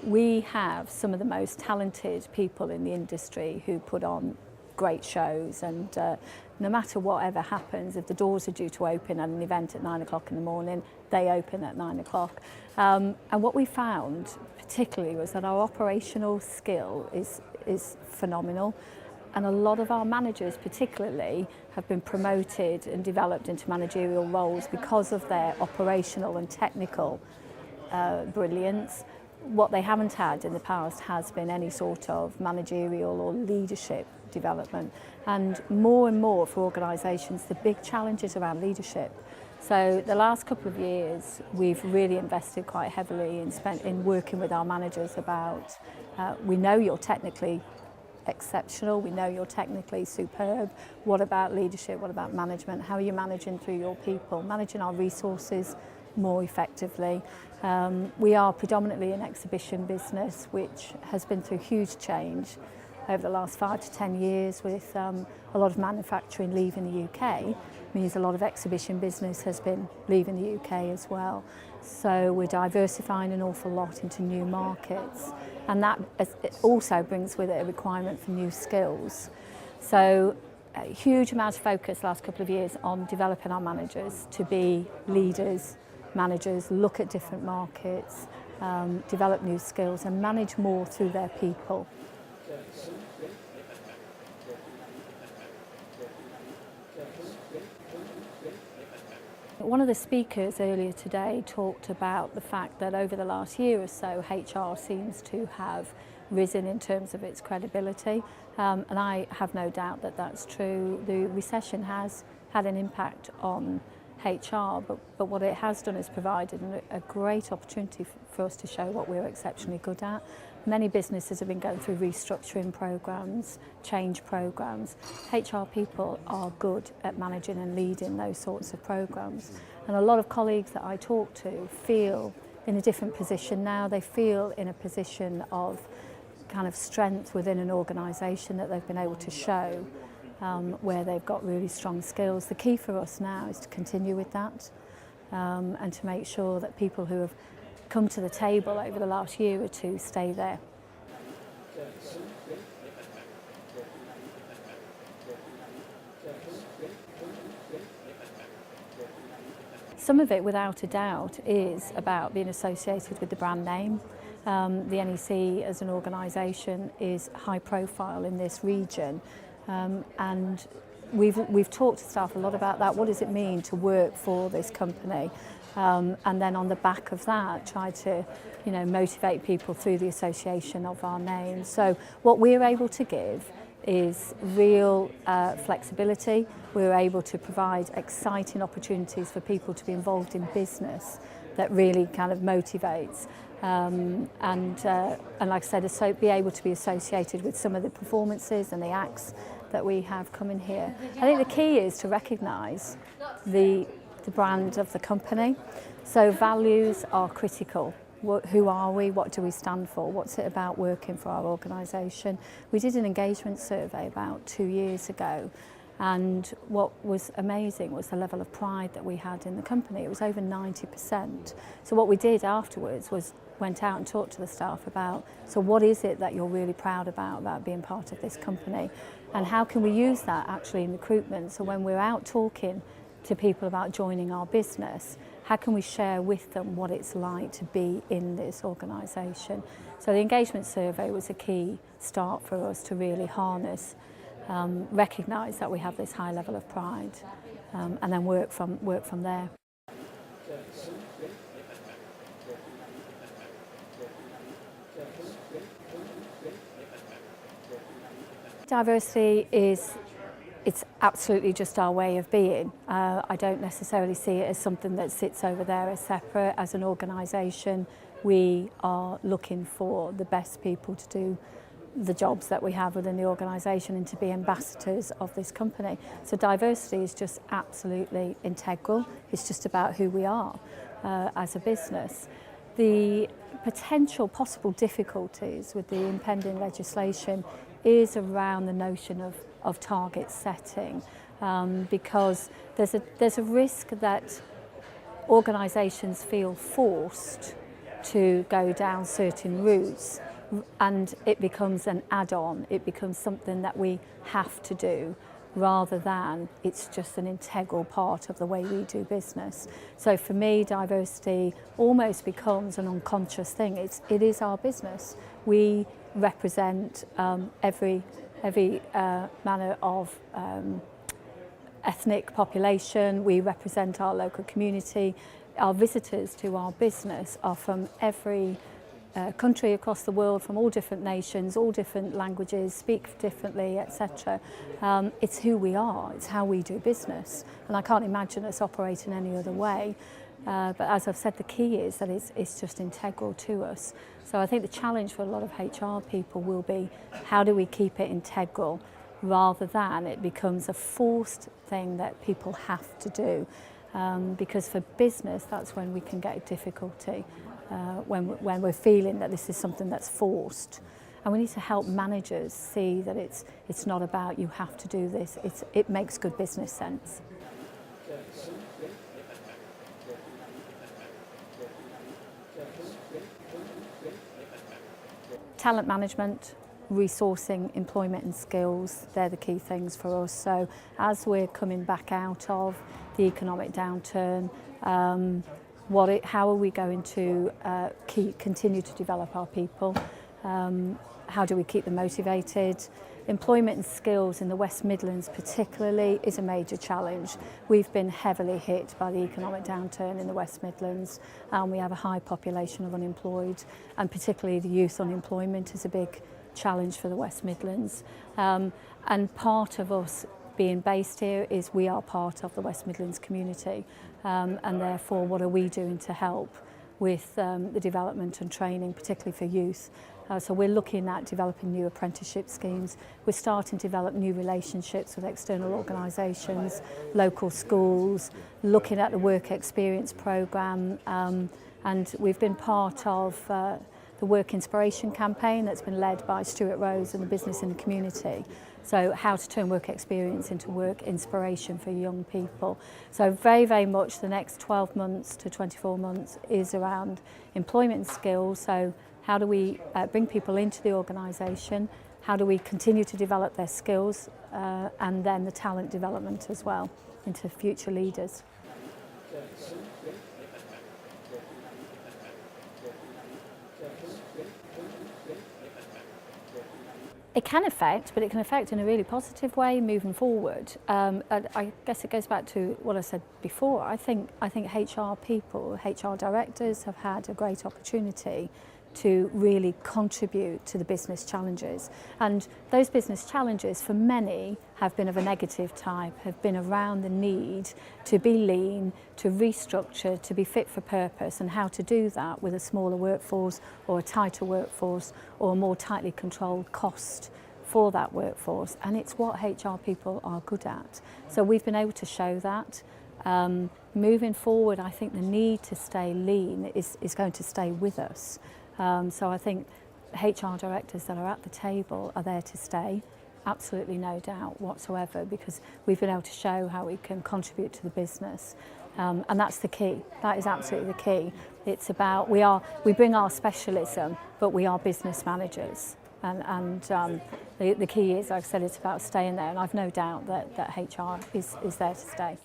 we have some of the most talented people in the industry who put on great shows, and no matter whatever happens, if the doors are due to open at an event at 9 o'clock in the morning, they open at 9 o'clock. And what we found particularly was that our operational skill is phenomenal, and a lot of our managers particularly have been promoted and developed into managerial roles because of their operational and technical brilliance. What they haven't had in the past has been any sort of managerial or leadership development, and more for organisations, the big challenge is around leadership. So the last couple of years we've really invested quite heavily in working with our managers about we know you're technically exceptional, we know you're technically superb, what about leadership, what about management, how are you managing through your people, managing our resources more effectively. We are predominantly an exhibition business which has been through huge change over the last 5 to 10 years with a lot of manufacturing leaving the UK. Means a lot of exhibition business has been leaving the UK as well. So we're diversifying an awful lot into new markets, and that it also brings with it a requirement for new skills. So a huge amount of focus last couple of years on developing our managers to be leaders, managers, look at different markets, develop new skills and manage more through their people. One of the speakers earlier today talked about the fact that over the last year or so, HR seems to have risen in terms of its credibility, and I have no doubt that that's true. The recession has had an impact on HR, but what it has done is provided a great opportunity for us to show what we're exceptionally good at. Many businesses have been going through restructuring programs, change programs. HR people are good at managing and leading those sorts of programs. And a lot of colleagues that I talk to feel in a different position now. They feel in a position of kind of strength within an organisation that they've been able to show where they've got really strong skills. The key for us now is to continue with that and to make sure that people who have come to the table over the last year or two stay there. Some of it, without a doubt, is about being associated with the brand name. The NEC as an organisation is high profile in this region, and we've talked to staff a lot about that. What does it mean to work for this company? And then on the back of that, try to, motivate people through the association of our name. So what we're able to give is real flexibility. We're able to provide exciting opportunities for people to be involved in business that really kind of motivates. And like I said, be able to be associated with some of the performances and the acts that we have coming here. I think the key is to recognise the brand of the company. So values are critical. Who are we? What do we stand for? What's it about working for our organisation? We did an engagement survey about 2 years ago, and what was amazing was the level of pride that we had in the company. It was over 90%. So what we did afterwards was went out and talked to the staff about, so what is it that you're really proud about being part of this company, and how can we use that actually in recruitment? So when we're out talking to people about joining our business, how can we share with them what it's like to be in this organisation? So the engagement survey was a key start for us to really harness, recognise that we have this high level of pride, and then work from there. Diversity it's absolutely just our way of being. I don't necessarily see it as something that sits over there as separate. As an organisation, we are looking for the best people to do the jobs that we have within the organisation and to be ambassadors of this company. So diversity is just absolutely integral. It's just about who we are as a business. The potential possible difficulties with the impending legislation is around the notion of target setting, because there's a risk that organisations feel forced to go down certain routes, and it becomes an add-on, it becomes something that we have to do, rather than it's just an integral part of the way we do business. So for me, diversity almost becomes an unconscious thing. It is our business. We represent every manner of ethnic population. We represent our local community. Our visitors to our business are from every country across the world, from all different nations, all different languages, speak differently, etc. It's who we are, it's how we do business, and I can't imagine us operating any other way. But as I've said, the key is that it's just integral to us. So I think the challenge for a lot of HR people will be, how do we keep it integral rather than it becomes a forced thing that people have to do? Because for business, that's when we can get difficulty, when we're feeling that this is something that's forced. And we need to help managers see that it's not about you have to do this, it makes good business sense. Talent management, resourcing, employment and skills, they're the key things for us. So as we're coming back out of the economic downturn, how are we going to continue to develop our people? How do we keep them motivated? Employment and skills in the West Midlands particularly is a major challenge. We've been heavily hit by the economic downturn in the West Midlands, and we have a high population of unemployed, and particularly the youth unemployment is a big challenge for the West Midlands. And part of us being based here is we are part of the West Midlands community, and therefore what are we doing to help with the development and training, particularly for youth. So we're looking at developing new apprenticeship schemes. We're starting to develop new relationships with external organisations, local schools, looking at the work experience programme, and we've been part of the Work Inspiration campaign that's been led by Stuart Rose and the Business in the Community. So how to turn work experience into work inspiration for young people. So very, very much the next 12 months to 24 months is around employment skills. So how do we bring people into the organisation? How do we continue to develop their skills? And then the talent development as well into future leaders. It can affect, but it can affect in a really positive way moving forward. And I guess it goes back to what I said before. I think HR people, HR directors have had a great opportunity to really contribute to the business challenges. And those business challenges for many have been of a negative type, have been around the need to be lean, to restructure, to be fit for purpose, and how to do that with a smaller workforce or a tighter workforce or a more tightly controlled cost for that workforce. And it's what HR people are good at. So we've been able to show that. Moving forward, I think the need to stay lean is going to stay with us. So I think HR directors that are at the table are there to stay, absolutely no doubt whatsoever, because we've been able to show how we can contribute to the business. And that's the key, that is absolutely the key. It's about, we bring our specialism, but we are business managers. And the key is, like I said, it's about staying there, and I've no doubt that HR is there to stay.